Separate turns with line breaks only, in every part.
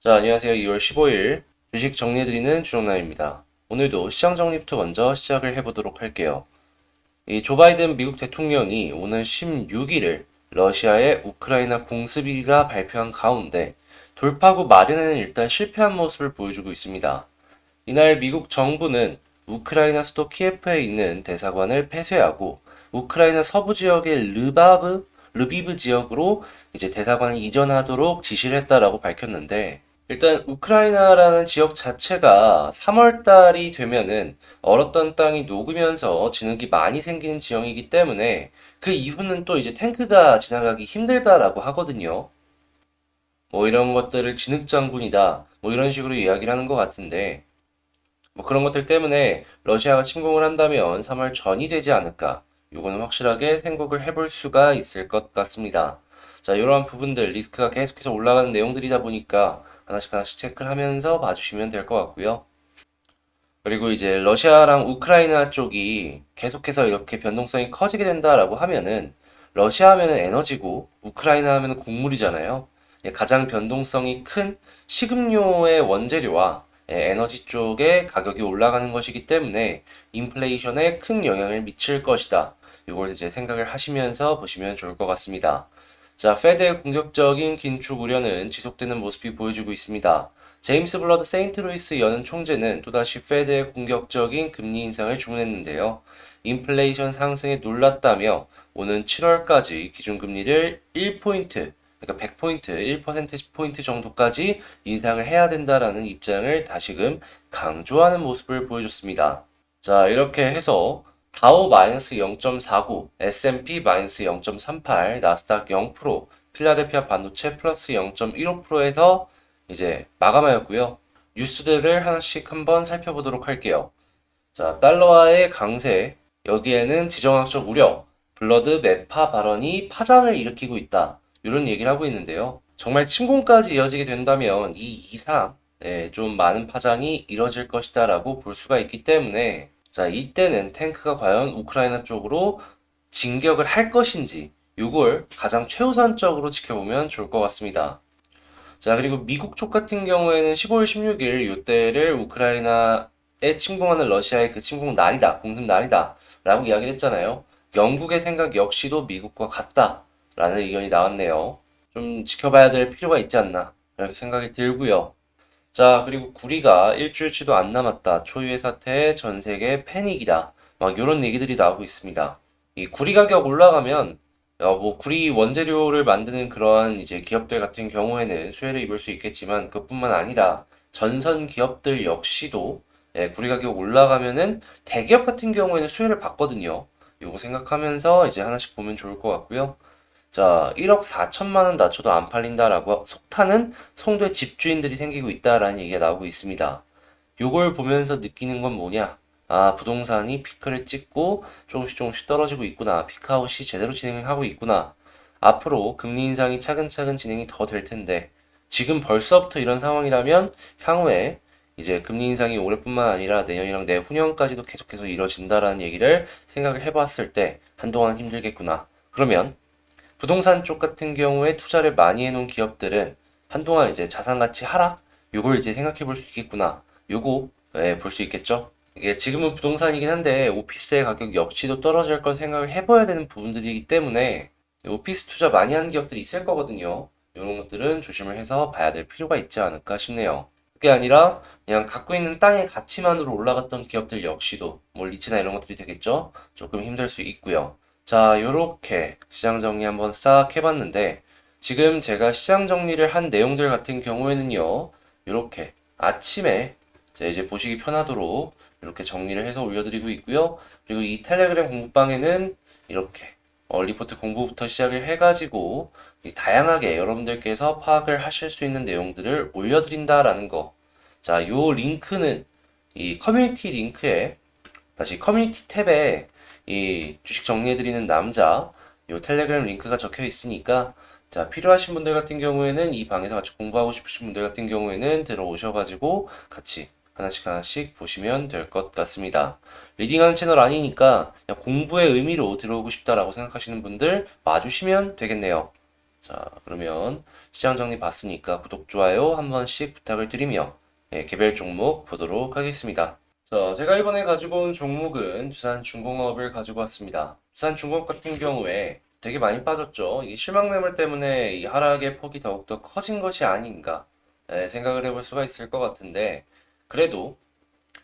자, 안녕하세요. 2월 15일 주식 정리해드리는 주정남입니다. 오늘도 시장 정리부터 먼저 시작을 해보도록 할게요. 이 조 바이든 미국 대통령이 오는 16일을 러시아의 우크라이나 공습위기가 발표한 가운데 돌파구 마련에는 일단 실패한 모습을 보여주고 있습니다. 이날 미국 정부는 우크라이나 수도 키예프에 있는 대사관을 폐쇄하고 우크라이나 서부 지역의 르비브 지역으로 이제 대사관을 이전하도록 지시를 했다라고 밝혔는데 일단 우크라이나라는 지역 자체가 3월 달이 되면은 얼었던 땅이 녹으면서 진흙이 많이 생기는 지형이기 때문에 그 이후는 또 이제 탱크가 지나가기 힘들다라고 하거든요. 뭐 이런 것들을 진흙 장군이다. 뭐 이런 식으로 이야기를 하는 것 같은데 뭐 그런 것들 때문에 러시아가 침공을 한다면 3월 전이 되지 않을까. 요거는 확실하게 생각을 해볼 수가 있을 것 같습니다. 자, 이러한 부분들 리스크가 계속해서 올라가는 내용들이다 보니까 하나씩 하나씩 체크를 하면서 봐주시면 될 것 같고요. 그리고 이제 러시아랑 우크라이나 쪽이 계속해서 이렇게 변동성이 커지게 된다라고 하면은 러시아 하면은 에너지고 우크라이나 하면은 곡물이잖아요. 예, 가장 변동성이 큰 식음료의 원재료와 에너지 쪽의 가격이 올라가는 것이기 때문에 인플레이션에 큰 영향을 미칠 것이다. 이걸 이제 생각을 하시면서 보시면 좋을 것 같습니다. 자, 페드의 공격적인 긴축 우려는 지속되는 모습이 보여지고 있습니다. 제임스 블러드 세인트루이스 연은 총재는 또다시 페드의 공격적인 금리 인상을 주문했는데요. 인플레이션 상승에 놀랐다며 오는 7월까지 기준금리를 1포인트, 그러니까 100포인트, 1%포인트 정도까지 인상을 해야 된다라는 입장을 다시금 강조하는 모습을 보여줬습니다. 자, 이렇게 해서 다우 마이너스 0.49, S&P 마이너스 0.38, 나스닥 0%, 필라델피아 반도체 플러스 0.15%에서 이제 마감하였고요. 뉴스들을 하나씩 한번 살펴보도록 할게요. 자, 달러화의 강세, 여기에는 지정학적 우려, 블러드 매파 발언이 파장을 일으키고 있다. 이런 얘기를 하고 있는데요. 정말 침공까지 이어지게 된다면 이 이상 좀 많은 파장이 이뤄질 것이다라고 볼 수가 있기 때문에 자, 이때는 탱크가 과연 우크라이나 쪽으로 진격을 할 것인지 이걸 가장 최우선적으로 지켜보면 좋을 것 같습니다. 자, 그리고 미국 쪽 같은 경우에는 15일, 16일 요때를 우크라이나에 침공하는 러시아의 그 침공 날이다, 공습 날이다 라고 이야기를 했잖아요. 영국의 생각 역시도 미국과 같다라는 의견이 나왔네요. 좀 지켜봐야 될 필요가 있지 않나 이렇게 생각이 들고요. 자, 그리고 구리가 일주일치도 안 남았다. 초유의 사태에 전 세계 패닉이다. 막 이런 얘기들이 나오고 있습니다. 이 구리 가격 올라가면 뭐 구리 원재료를 만드는 그러한 이제 기업들 같은 경우에는 수혜를 입을 수 있겠지만 그뿐만 아니라 전선 기업들 역시도 구리 가격 올라가면은 대기업 같은 경우에는 수혜를 받거든요. 요거 생각하면서 이제 하나씩 보면 좋을 것 같고요. 자, 1억 4천만 원 낮춰도 안 팔린다라고 속타는 송도의 집주인들이 생기고 있다라는 얘기가 나오고 있습니다. 요걸 보면서 느끼는 건 뭐냐? 아, 부동산이 피크를 찍고 조금씩 조금씩 떨어지고 있구나. 피크아웃이 제대로 진행을 하고 있구나. 앞으로 금리 인상이 차근차근 진행이 더 될 텐데 지금 벌써부터 이런 상황이라면 향후에 이제 금리 인상이 올해뿐만 아니라 내년이랑 내후년까지도 계속해서 이뤄진다라는 얘기를 생각을 해봤을 때 한동안 힘들겠구나. 그러면 부동산 쪽 같은 경우에 투자를 많이 해놓은 기업들은 한동안 이제 자산 가치 하락? 요걸 이제 생각해 볼 수 있겠구나. 요거, 볼 수 있겠죠? 이게 지금은 부동산이긴 한데 오피스의 가격 역시도 떨어질 걸 생각을 해봐야 되는 부분들이기 때문에 오피스 투자 많이 하는 기업들이 있을 거거든요. 이런 것들은 조심을 해서 봐야 될 필요가 있지 않을까 싶네요. 그게 아니라 그냥 갖고 있는 땅의 가치만으로 올라갔던 기업들 역시도 뭐 리츠나 이런 것들이 되겠죠? 조금 힘들 수 있고요. 자, 요렇게 시장 정리 한번 싹 해봤는데 지금 제가 시장 정리를 한 내용들 같은 경우에는요. 요렇게 아침에 자, 이제 보시기 편하도록 이렇게 정리를 해서 올려드리고 있고요. 그리고 이 텔레그램 공부방에는 이렇게 리포트 공부부터 시작을 해가지고 다양하게 여러분들께서 파악을 하실 수 있는 내용들을 올려드린다라는 거. 자, 요 링크는 이 커뮤니티 링크에 다시 커뮤니티 탭에 이 주식 정리해드리는 남자 요 텔레그램 링크가 적혀 있으니까 자, 필요하신 분들 같은 경우에는 이 방에서 같이 공부하고 싶으신 분들 같은 경우에는 들어오셔가지고 같이 하나씩 하나씩 보시면 될 것 같습니다. 리딩하는 채널 아니니까 그냥 공부의 의미로 들어오고 싶다라고 생각하시는 분들 와주시면 되겠네요. 자, 그러면 시장 정리 봤으니까 구독, 좋아요 한 번씩 부탁을 드리며 개별 종목 보도록 하겠습니다. 자, 제가 이번에 가지고 온 종목은 두산중공업을 가지고 왔습니다. 두산중공업 같은 경우에 되게 많이 빠졌죠. 이 실망 매물 때문에 이 하락의 폭이 더욱더 커진 것이 아닌가 생각을 해볼 수가 있을 것 같은데, 그래도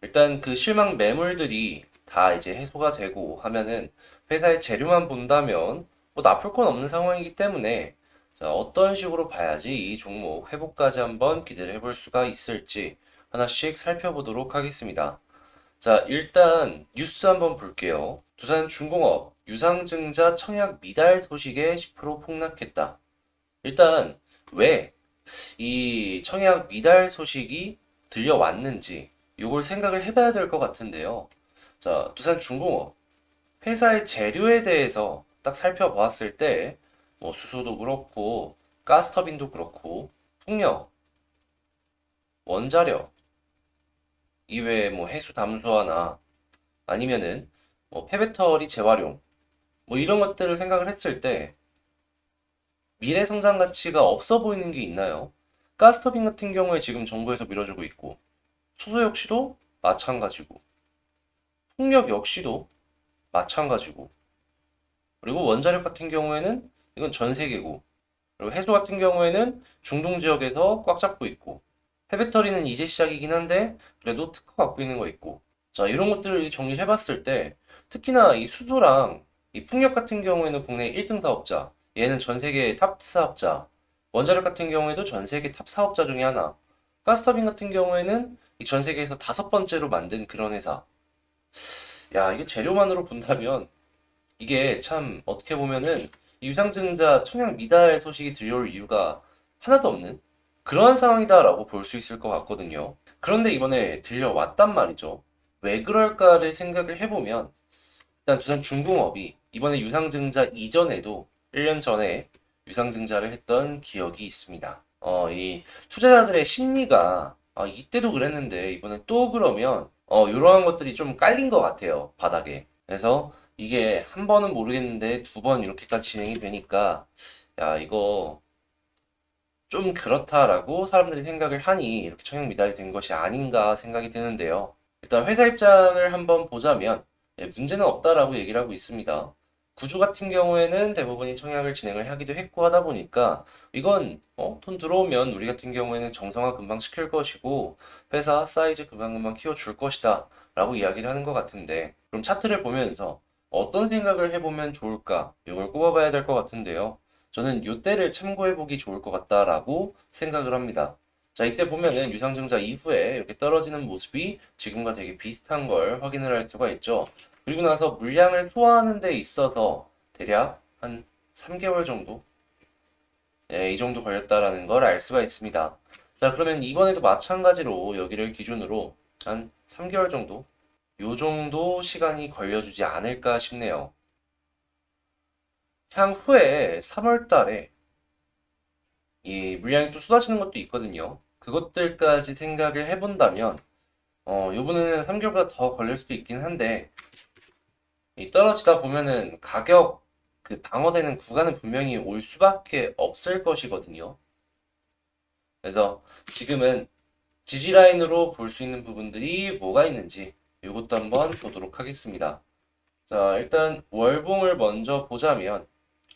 일단 그 실망 매물들이 다 이제 해소가 되고 하면은 회사의 재료만 본다면 뭐 나쁠 건 없는 상황이기 때문에, 자, 어떤 식으로 봐야지 이 종목 회복까지 한번 기대를 해볼 수가 있을지 하나씩 살펴보도록 하겠습니다. 자, 일단 뉴스 한번 볼게요. 두산중공업 유상증자 청약 미달 소식에 10% 폭락했다. 일단 왜 이 청약 미달 소식이 들려왔는지 이걸 생각을 해봐야 될 것 같은데요. 자, 두산중공업 회사의 재료에 대해서 딱 살펴보았을 때 뭐 수소도 그렇고 가스터빈도 그렇고 풍력, 원자력 이외에 뭐 해수 담수화나 아니면은 뭐 폐배터리 재활용 뭐 이런 것들을 생각을 했을 때 미래 성장 가치가 없어 보이는 게 있나요? 가스터빈 같은 경우에 지금 정부에서 밀어주고 있고, 수소 역시도 마찬가지고, 풍력 역시도 마찬가지고, 그리고 원자력 같은 경우에는 이건 전 세계고, 그리고 해수 같은 경우에는 중동 지역에서 꽉 잡고 있고, 폐배터리는 이제 시작이긴 한데 그래도 특허 갖고 있는 거 있고, 자, 이런 것들을 정리를 해봤을 때 특히나 이 수소랑 이 풍력 같은 경우에는 국내 1등 사업자, 얘는 전 세계 탑 사업자, 원자력 같은 경우에도 전 세계 탑 사업자 중에 하나, 가스터빈 같은 경우에는 이 전 세계에서 다섯 번째로 만든 그런 회사. 야, 이게 재료만으로 본다면 이게 참 어떻게 보면은 유상증자 청약 미달 소식이 들려올 이유가 하나도 없는 그러한 상황이다라고 볼 수 있을 것 같거든요. 그런데 이번에 들려왔단 말이죠. 왜 그럴까를 생각을 해보면, 일단 두산중공업이 이번에 유상증자 이전에도 1년 전에 유상증자를 했던 기억이 있습니다. 이 투자자들의 심리가 이때도 그랬는데 이번에 또 그러면 이러한 것들이 좀 깔린 것 같아요, 바닥에. 그래서 이게 한 번은 모르겠는데 두 번 이렇게까지 진행이 되니까 야, 이거 좀 그렇다라고 사람들이 생각을 하니 이렇게 청약 미달이 된 것이 아닌가 생각이 드는데요. 일단 회사 입장을 한번 보자면 문제는 없다라고 얘기를 하고 있습니다. 구주 같은 경우에는 대부분이 청약을 진행을 하기도 했고 하다 보니까 이건 돈 들어오면 우리 같은 경우에는 정상화 금방 시킬 것이고 회사 사이즈 금방금방 키워줄 것이다 라고 이야기를 하는 것 같은데, 그럼 차트를 보면서 어떤 생각을 해보면 좋을까 이걸 꼽아봐야 될 것 같은데요. 저는 이때를 참고해보기 좋을 것 같다라고 생각을 합니다. 자, 이때 보면은 유상증자 이후에 이렇게 떨어지는 모습이 지금과 되게 비슷한 걸 확인을 할 수가 있죠. 그리고 나서 물량을 소화하는 데 있어서 대략 한 3개월 정도? 이 정도 걸렸다라는 걸 알 수가 있습니다. 자, 그러면 이번에도 마찬가지로 여기를 기준으로 한 3개월 정도? 요 정도 시간이 걸려주지 않을까 싶네요. 향후에 3월 달에 이 물량이 또 쏟아지는 것도 있거든요. 그것들까지 생각을 해본다면, 요번에는 3개월보다 더 걸릴 수도 있긴 한데, 이 떨어지다 보면은 가격 그 방어되는 구간은 분명히 올 수밖에 없을 것이거든요. 그래서 지금은 지지 라인으로 볼 수 있는 부분들이 뭐가 있는지 이것도 한번 보도록 하겠습니다. 자, 일단 월봉을 먼저 보자면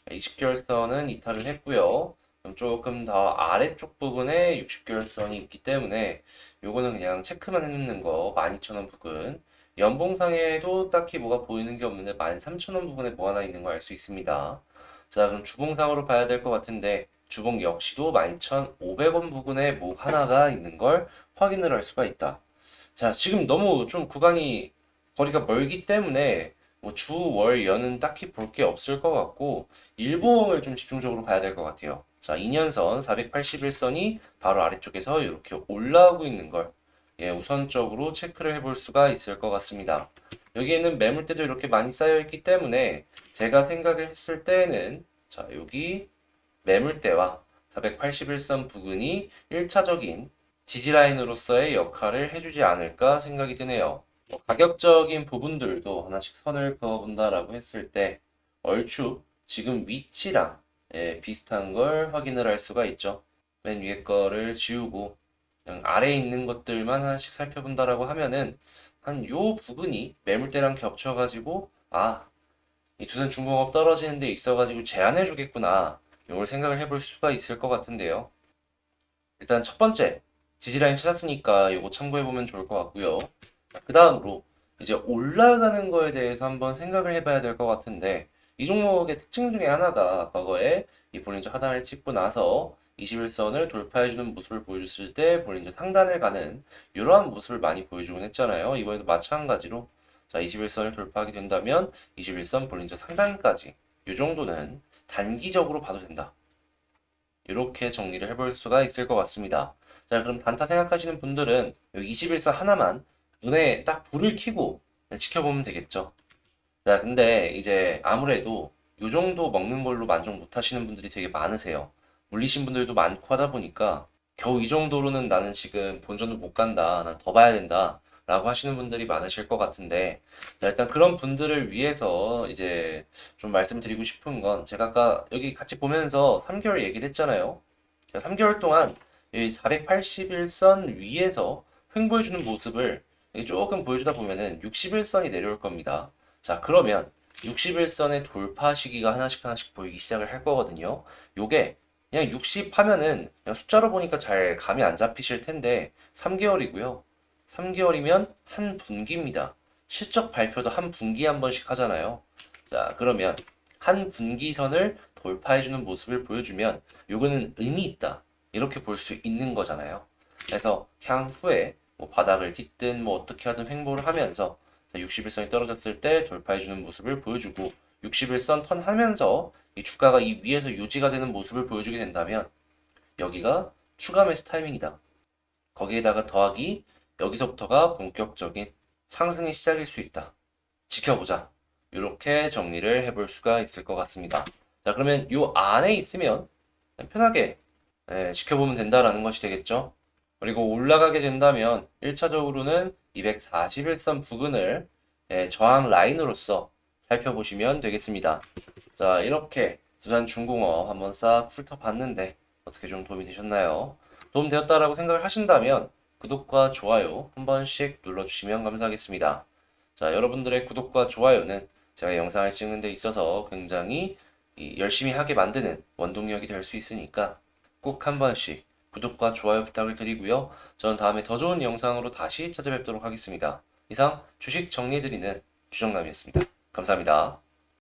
20개월선은 이탈을 했고요. 그럼 조금 더 아래쪽 부분에 60개월선이 있기 때문에 요거는 그냥 체크만 해놓는 거 12,000원 부근. 연봉상에도 딱히 뭐가 보이는 게 없는데 13,000원 부근에 뭐 하나 있는 거 알 수 있습니다. 자, 그럼 주봉상으로 봐야 될 것 같은데 주봉 역시도 12,500원 부근에 뭐 하나가 있는 걸 확인을 할 수가 있다. 자, 지금 너무 좀 구간이 거리가 멀기 때문에 뭐 주, 월, 연은 딱히 볼 게 없을 것 같고 일봉을 좀 집중적으로 봐야 될 것 같아요. 자, 2년선 481선이 바로 아래쪽에서 이렇게 올라오고 있는 걸 우선적으로 체크를 해볼 수가 있을 것 같습니다. 여기에는 매물대도 이렇게 많이 쌓여 있기 때문에 제가 생각을 했을 때는 자, 여기 매물대와 481선 부근이 1차적인 지지라인으로서의 역할을 해주지 않을까 생각이 드네요. 가격적인 부분들도 하나씩 선을 그어본다라고 했을 때 얼추 지금 위치랑 비슷한 걸 확인을 할 수가 있죠. 맨 위에 거를 지우고 그냥 아래에 있는 것들만 하나씩 살펴본다라고 하면은 한 요 부분이 매물대랑 겹쳐가지고 이 두산 중공업 떨어지는 데 있어가지고 제한해 주겠구나. 이걸 생각을 해볼 수가 있을 것 같은데요. 일단 첫 번째 지지라인 찾았으니까 이거 참고해보면 좋을 것 같고요. 그 다음으로 이제 올라가는 거에 대해서 한번 생각을 해봐야 될 것 같은데 이 종목의 특징 중에 하나가 과거에 이 볼린저 하단을 찍고 나서 21선을 돌파해주는 모습을 보여줬을 때 볼린저 상단을 가는 이러한 모습을 많이 보여주곤 했잖아요. 이번에도 마찬가지로 자 21선을 돌파하게 된다면 21선 볼린저 상단까지 이 정도는 단기적으로 봐도 된다. 이렇게 정리를 해볼 수가 있을 것 같습니다. 자, 그럼 단타 생각하시는 분들은 여기 21선 하나만 눈에 딱 불을 켜고 지켜보면 되겠죠. 자, 근데 이제 아무래도 요 정도 먹는 걸로 만족 못 하시는 분들이 되게 많으세요. 물리신 분들도 많고 하다 보니까 겨우 이 정도로는 나는 지금 본전을 못 간다. 난 더 봐야 된다. 라고 하시는 분들이 많으실 것 같은데, 자, 일단 그런 분들을 위해서 이제 좀 말씀드리고 싶은 건 제가 아까 여기 같이 보면서 3개월 얘기를 했잖아요. 3개월 동안 이 481선 위에서 횡보해주는 모습을 조금 보여주다 보면은 61선이 내려올 겁니다. 자, 그러면 61선의 돌파 시기가 하나씩 하나씩 보이기 시작을 할 거거든요. 요게 그냥 60 하면은 그냥 숫자로 보니까 잘 감이 안 잡히실 텐데 3개월이고요. 3개월이면 한 분기입니다. 실적 발표도 한 분기에 한 번씩 하잖아요. 자, 그러면 한 분기선을 돌파해주는 모습을 보여주면 요거는 의미 있다. 이렇게 볼 수 있는 거잖아요. 그래서 향후에 뭐 바닥을 딛든 뭐 어떻게 하든 횡보를 하면서 61선이 떨어졌을 때 돌파해주는 모습을 보여주고 61선 턴하면서 이 주가가 이 위에서 유지가 되는 모습을 보여주게 된다면 여기가 추가 매수 타이밍이다. 거기에다가 더하기 여기서부터가 본격적인 상승의 시작일 수 있다. 지켜보자. 이렇게 정리를 해볼 수가 있을 것 같습니다. 자, 그러면 이 안에 있으면 편하게 지켜보면 된다라는 것이 되겠죠. 그리고 올라가게 된다면 1차적으로는 241선 부근을 저항 라인으로서 살펴보시면 되겠습니다. 자, 이렇게 두산중공업 한번 싹 훑어봤는데 어떻게 좀 도움이 되셨나요? 도움 되었다라고 생각을 하신다면 구독과 좋아요 한 번씩 눌러주시면 감사하겠습니다. 자, 여러분들의 구독과 좋아요는 제가 영상을 찍는 데 있어서 굉장히 열심히 하게 만드는 원동력이 될 수 있으니까 꼭 한 번씩 구독과 좋아요 부탁을 드리고요. 저는 다음에 더 좋은 영상으로 다시 찾아뵙도록 하겠습니다. 이상 주식 정리해드리는 주정남이었습니다. 감사합니다.